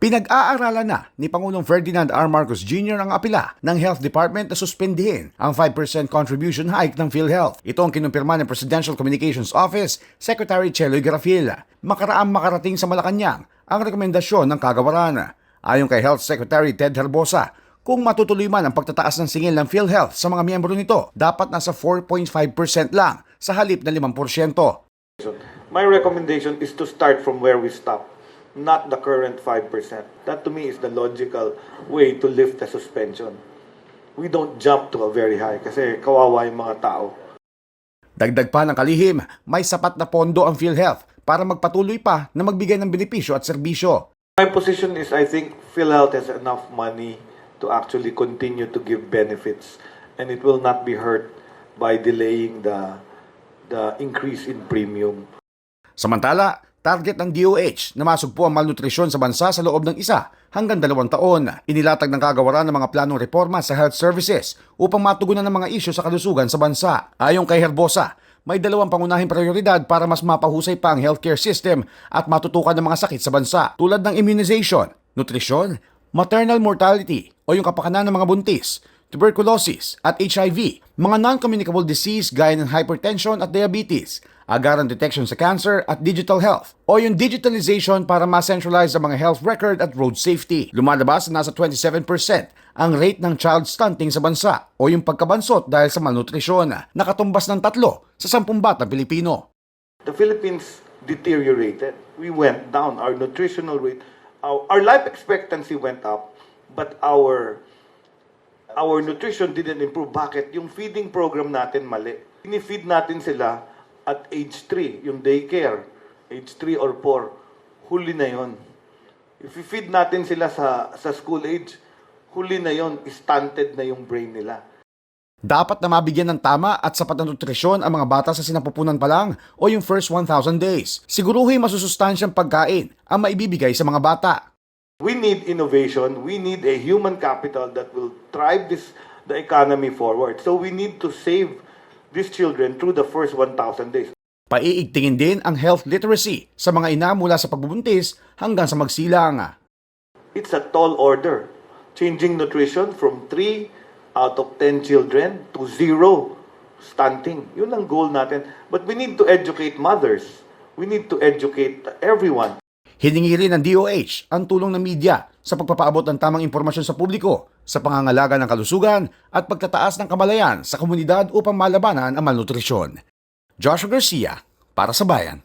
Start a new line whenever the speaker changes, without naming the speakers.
Pinag-aaralan na ni Pangulong Ferdinand R. Marcos Jr. ang apela ng Health Department na suspendihin ang 5% contribution hike ng PhilHealth. Ito ang kinumpirma ng Presidential Communications Office Secretary Cheloy Garafil. Makarating sa Malacanang ang rekomendasyon ng kagawaran. Ayon kay Health Secretary Ted Herbosa, kung matutuloy man ang pagtataas ng singil ng PhilHealth sa mga miyembro nito, dapat nasa 4.5% lang sa halip na 5%.
My recommendation is to start from where we stop, not the current 5%. That to me is the logical way to lift the suspension. We don't jump to a very high kasi kawawa yung mga tao.
Dagdag pa ng kalihim, may sapat na pondo ang PhilHealth para magpatuloy pa na magbigay ng benepisyo at serbisyo.
My position is I think PhilHealth has enough money to actually continue to give benefits and it will not be hurt by delaying the increase in premium.
Samantala, target ng DOH na masugpo ang malnutrisyon sa bansa sa loob ng 1 hanggang 2 taon. Inilatag ng kagawaran ng mga planong reforma sa health services upang matugunan ang mga isyu sa kalusugan sa bansa. Ayon kay Herbosa, may 2 pangunahing prioridad para mas mapahusay pa ang healthcare system at matutukan ng mga sakit sa bansa tulad ng immunization, nutrisyon, maternal mortality o yung kapakanan ng mga buntis, tuberculosis at HIV, mga non-communicable disease gaya ng hypertension at diabetes, agarang detection sa cancer at digital health, o yung digitalization para ma-centralize ang mga health record at road safety. Lumalabas na nasa 27% ang rate ng child stunting sa bansa o yung pagkabansot dahil sa malnutrisyon, nakatumbas ng 3 sa 10 batang Pilipino.
The Philippines deteriorated. We went down. Our nutritional rate, our life expectancy went up, but our nutrition didn't improve. Bakit? Yung feeding program natin mali. Ini-feed natin sila at age 3, yung daycare, age 3 or 4, huli na yon. If we feed natin sila sa school age, huli na yon, stunted na yung brain nila.
Dapat na mabigyan ng tama at sapat na nutrisyon ang mga bata sa sinapupunan pa lang o yung first 1,000 days. Siguruhin masusustansyang pagkain ang maibibigay sa mga bata.
We need innovation. We need a human capital that will drive the economy forward. So we need to save these children through the first 1,000 days.
Paiigtingin din ang health literacy sa mga ina mula sa pagbubuntis hanggang sa magsilang.
It's a tall order. Changing nutrition from 3 out of 10 children to 0 stunting. Yun ang goal natin. But we need to educate mothers. We need to educate everyone.
Hiningi rin ng DOH ang tulong ng media sa pagpapaabot ng tamang impormasyon sa publiko sa pangangalaga ng kalusugan at pagtataas ng kamalayan sa komunidad upang malabanan ang malnutrisyon. Joshua Garcia, para sa Bayan.